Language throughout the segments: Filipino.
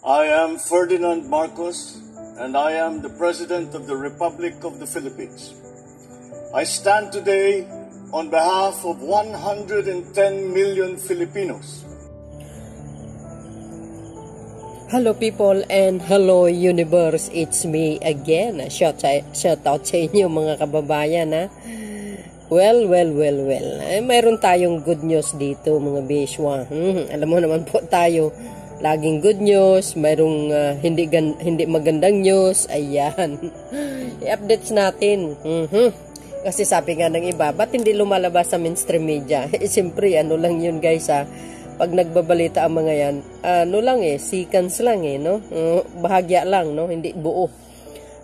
I am Ferdinand Marcos, and I am the President of the Republic of the Philippines. I stand today on behalf of 110 million Filipinos. Hello people and hello universe, it's me again. Shout out sa inyo mga kababayan ha. Well. Mayroon tayong good news dito mga beshwa. Alam mo naman po tayo, laging good news, mayroong hindi magandang news. Ayan. I-updates natin. Kasi sabi nga ng iba, ba't hindi lumalabas sa mainstream media? Siyempre, ano lang yun guys ha. Pag nagbabalita ang mga yan, ano lang seconds lang no? Bahagya lang, no? Hindi buo.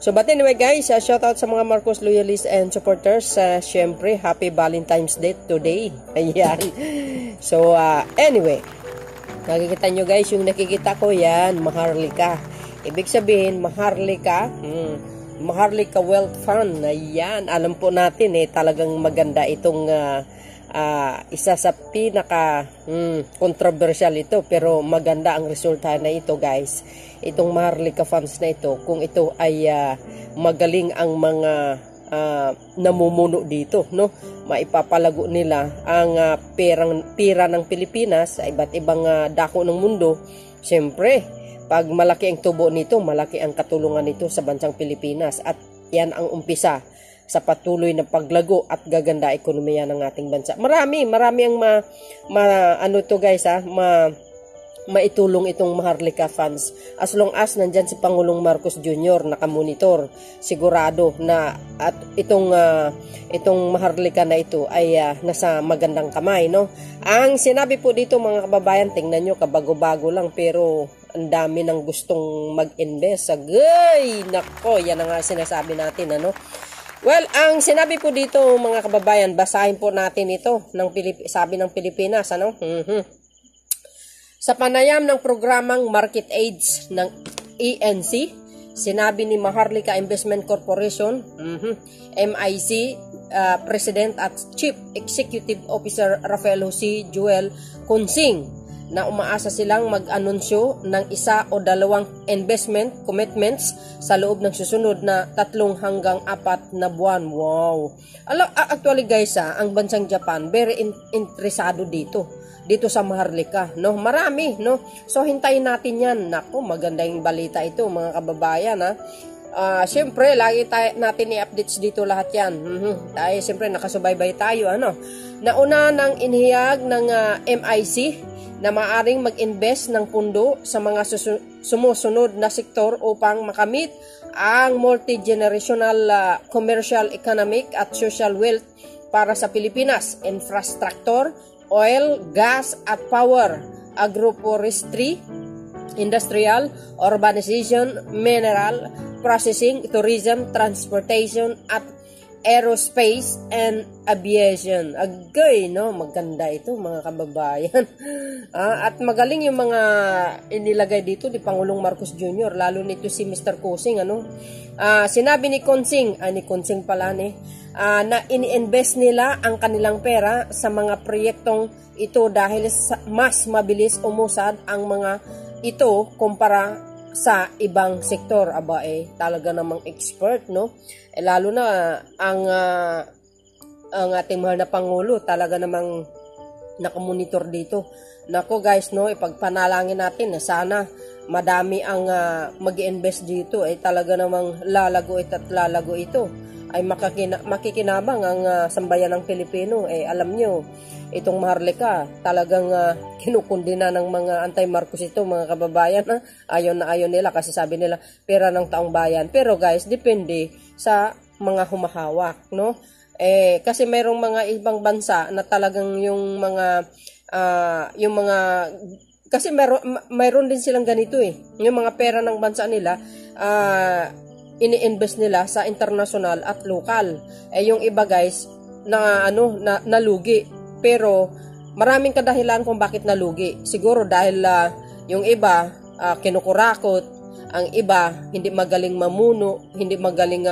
So, but anyway guys, shout out sa mga Marcos loyalists and supporters. Syempre, happy Valentine's Day today. Ayan. So, anyway, nakikita nyo guys, yung nakikita ko yan, Maharlika. Ibig sabihin, Maharlika, Maharlika Wealth Fund. Ayan, alam po natin talagang maganda itong isa sa pinaka controversial ito, pero maganda ang resulta na ito guys. Itong Maharlika Funds na ito, kung ito ay magaling ang mga namumuno dito, no? Maipapalago nila ang pera ng Pilipinas sa iba't ibang dako ng mundo. Siyempre, pag malaki ang tubo nito, malaki ang katulungan nito sa bansang Pilipinas, at yan ang umpisa sa patuloy na paglago at gaganda ekonomiya ng ating bansa. Marami ang ano to guys maitulong itong Maharlika Funds. As long as nandyan si Pangulong Marcos Jr. nakamonitor, sigurado na at itong Maharlika na ito ay nasa magandang kamay, no? Ang sinabi po dito mga kababayan, tingnan nyo, kabago-bago lang pero ang dami ng gustong mag-invest. Agay! Nako, yan ang sinasabi natin, ano? Well, ang sinabi po dito mga kababayan, basahin po natin ito ng sabi ng Pilipinas, ano? Sa panayam ng programang Market Aids ng ENC, sinabi ni Maharlika Investment Corporation, MIC, President at Chief Executive Officer Rafael Jose Joel Consing, na umaasa silang mag-anunsyo ng isa o dalawang investment commitments sa loob ng susunod na 3 hanggang 4 na buwan. Wow! Actually guys, ang bansang Japan very interesado dito sa Maharlika, no? Marami, no? So hintayin natin 'yan. Nako, magandang balita ito mga kababayan ha. Siyempre, lagi natin i-updates dito lahat 'yan. Tayo siyempre nakasubaybay tayo, ano? Nauna nang inihayag ng MIC na maaring mag-invest ng pundo sa mga sumusunod na sektor upang makamit ang multi-generational commercial, economic at social wealth para sa Pilipinas: infrastructure, oil, gas at power, agroforestry, industrial, urbanization, mineral processing, tourism, transportation at aerospace and aviation. Agay, no? Maganda ito mga kababayan. At magaling yung mga inilagay dito ni Pangulong Marcos Jr. Lalo nito si Mr. Consing, ano? Sinabi ni Consing pala na ini-invest nila ang kanilang pera sa mga proyektong ito dahil mas mabilis umusad ang mga ito kumpara sa ibang sektor. Aba talaga namang expert, no? Lalo na ang ating mahal na Pangulo talaga namang nakamonitor dito. Nako guys, no, ipagpanalangin natin na sana madami ang mag-invest dito, talaga namang lalago ito ay makikinabang ang sambayan ng Pilipino. Alam nyo, itong Maharlika talagang kinukundina ng mga anti-Marcos ito mga kababayan. Ayaw na ayaw nila kasi sabi nila pera ng taong bayan. Pero guys, depende sa mga humahawak, no? Kasi mayroong mga ibang bansa na talagang yung mga kasi mayroon din silang ganito yung mga pera ng bansa nila ini-invest nila sa international at lokal. Yung iba guys na nalugi, pero maraming kadahilan kung bakit nalugi. Siguro dahil yung iba kinukurakot, ang iba hindi magaling mamuno, hindi magaling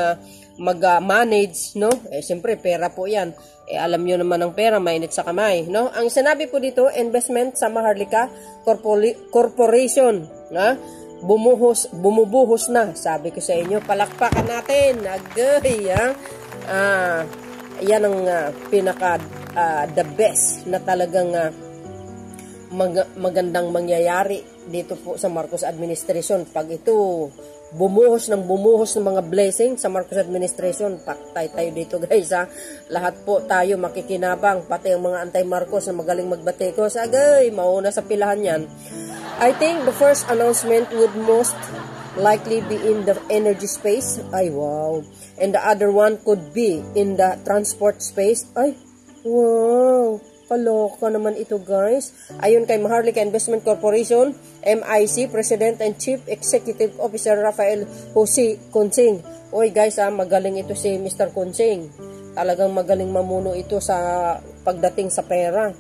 mag-manage, no? Siyempre pera po 'yan. Alam niyo naman ang pera mainit sa kamay, no? Ang sinabi po dito, investment sa Maharlika Corporation, bumubuhos na. Sabi ko sa inyo, palakpakan natin. Agay, yan ang pinaka the best na talagang magandang mangyayari dito po sa Marcos administration. Pag ito bumuhos ng mga blessing sa Marcos administration, paktay tayo dito guys ha. Lahat po tayo makikinabang, pati ang mga anti-Marcos na magaling magbatikos. Agay, mauna sa pilahan yan. I think the first announcement would most likely be in the energy space. Ay, wow. And the other one could be in the transport space. Ay, wow. Kaloka naman ito guys. Ayon kay Maharlika Investment Corporation, MIC President and Chief Executive Officer Rafael Jose Consing. Oy guys magaling ito si Mr. Consing. Talagang magaling mamuno ito sa pagdating sa pera.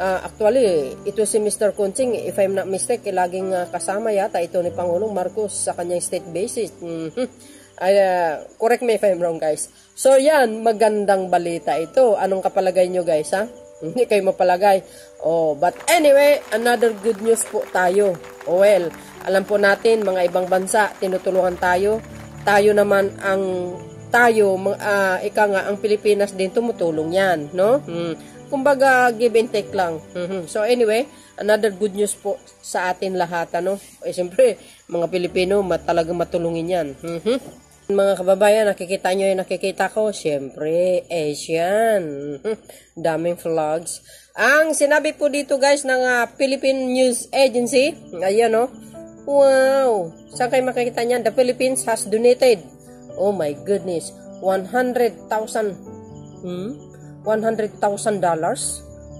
Actually, ito si Mr. Consing, if I'm not mistaken, laging kasama yata ito ni Pangulong Marcos sa kanyang state basis. Correct me if I'm wrong guys. So yan, magandang balita ito. Anong kapalagay nyo guys ha? Hindi kayo mapalagay. Oh, but anyway, another good news po tayo. Oh, well, alam po natin mga ibang bansa tinutulungan tayo. Tayo naman ang ang Pilipinas din tumutulong yan, no? Kumbaga give and take lang. So anyway, another good news po sa atin lahat, ano? Siyempre, mga Pilipino talagang matulungin yan. Mga kababayan, nakikita nyo yung nakikita ko. Siyempre, Asian. Daming vlogs. Ang sinabi po dito guys ng Philippine News Agency, ayan o. Wow! Saan kayo makikita niyan? The Philippines has donated, oh my goodness, $100,000.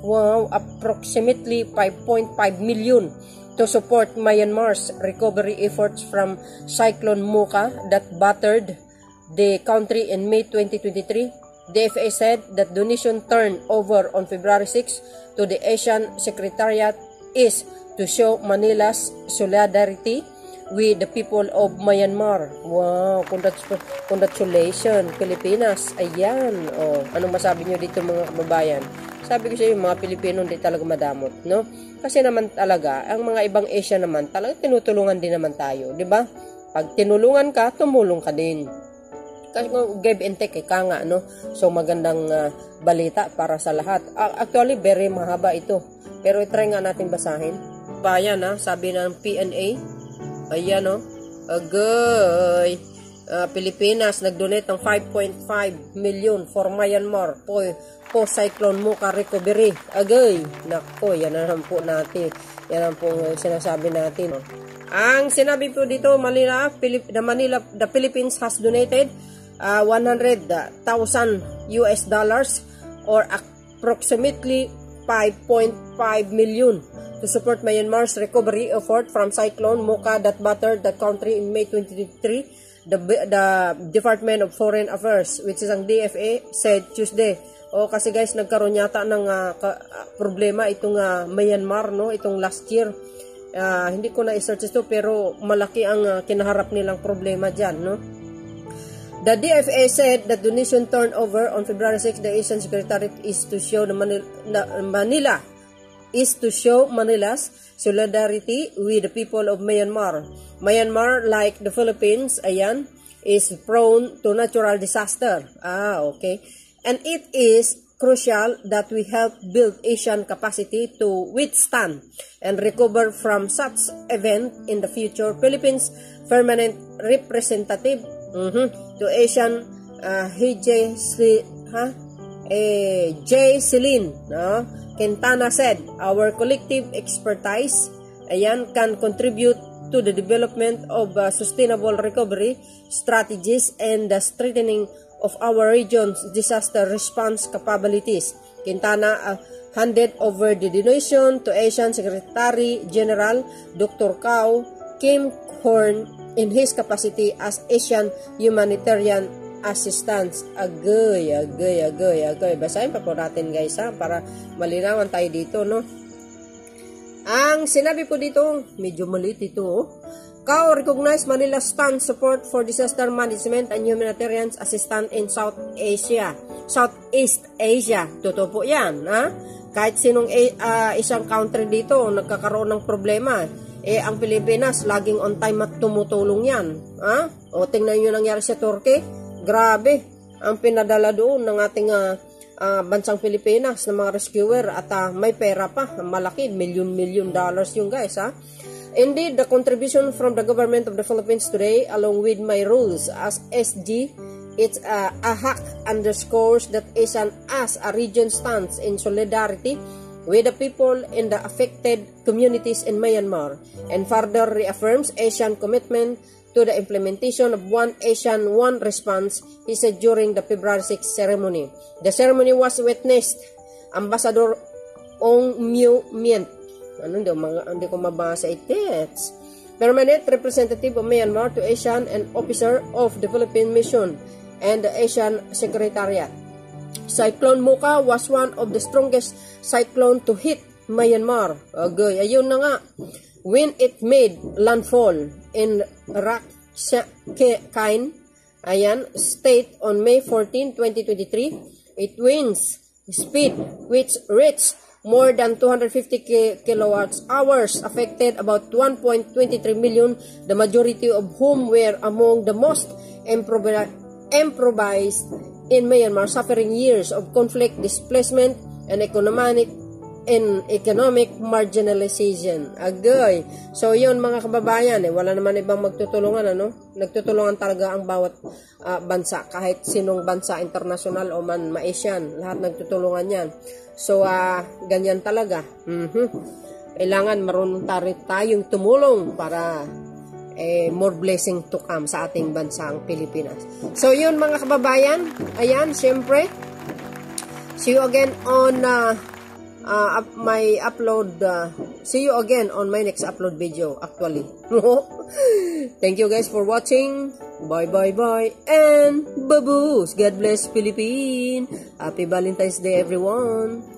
Wow, approximately 5.5 million to support Myanmar's recovery efforts from Cyclone Mocha that battered the country in May 2023. The FA said that donation turned over on February 6 to the Asian Secretariat is to show Manila's solidarity with the people of Myanmar. Wow, congratulations Pilipinas. Ayan. Oh, anong masabi nyo dito mga kababayan? Sabi ko sa inyo, mga Pilipino hindi talaga madamot, no? Kasi naman talaga, ang mga ibang Asia naman, talaga tinutulungan din naman tayo, di ba? Pag tinulungan ka, tumulong ka din. Kasi give and take, ka nga, no? So, magandang balita para sa lahat. Actually, very mahaba ito. Pero try nga natin basahin. Bayan, sabi ng PNA. Ayan, no? Agay! Pilipinas nag-donate ng 5.5 million for Myanmar post-cyclone Mocha recovery. Agay! Nako, yan na po natin. Yan ang po sinasabi natin. Ang sinabi po dito, the Philippines has donated $100,000 or approximately 5.5 million to support Myanmar's recovery effort from Cyclone Mocha that battered the country in May 2023. The Department of Foreign Affairs, which is ang DFA, said Tuesday. Kasi guys, nagkaroon yata ng problema itong Myanmar, no? Itong last year. Hindi ko na i-search ito, pero malaki ang kinaharap nilang problema dyan, no? The DFA said that donation turnover on February 6, the Asian Secretariat is to show Manila's solidarity with the people of Myanmar. Myanmar, like the Philippines, ayan, is prone to natural disaster. Okay. And it is crucial that we help build Asian capacity to withstand and recover from such event in the future. Philippines permanent representative to Asian J. Celine Quintana said, our collective expertise can contribute to the development of sustainable recovery strategies and the strengthening of our region's disaster response capabilities. Quintana handed over the donation to Asian Secretary General Dr. Kao Kim Horn in his capacity as Asian Humanitarian Assistance. Agay. Basahin pa po natin guys para malinawan tayo dito, no? Ang sinabi po dito, medyo maliit ito, Kao recognized Manila's stand support for disaster management and humanitarian assistance in Southeast Asia. Totoo po yan, ha? Kahit sinong isang country dito nagkakaroon ng problema, ang Pilipinas, laging on time at tumutulong yan. O tingnan nyo nangyari sa Turkey. Grabe, ang pinadala doon ng ating bansang Pilipinas ng mga rescuer at may pera pa, malaki, million dollars yung guys. Indeed, the contribution from the government of the Philippines today, along with my rules as SG, it's a hack underscores that ASEAN as a region stands in solidarity with the people in the affected communities in Myanmar and further reaffirms ASEAN commitment to the implementation of One ASEAN, One Response, he said during the February 6 ceremony. The ceremony was witnessed Ambassador Ong Myo Mient. Hindi ko mabasa it's Permanent Representative of Myanmar to ASEAN and Officer of the Philippine Mission and the ASEAN Secretariat. Cyclone Mocha was one of the strongest cyclone to hit Myanmar. Ayun na nga. When it made landfall in Rakhine, state on May 14, 2023, it winds speed which reached more than 250 kilowatts hours, affected about 1.23 million, the majority of whom were among the most improvised in Myanmar, suffering years of conflict, displacement, and economic marginalization. Agoy. So yun mga kababayan, wala naman ibang magtutulungan, nagtutulungan talaga ang bawat bansa, kahit sinong bansa, international o man ma-Asian, lahat nagtutulungan yan. So ganyan talaga. Kailangan marunong tayong tumulong para more blessing to come sa ating bansang Pilipinas. So yun mga kababayan, ayan, syempre see you again on my upload. See you again on my next upload video actually. Thank you guys for watching. Bye and baboos. God bless Philippines. Happy Valentine's Day everyone.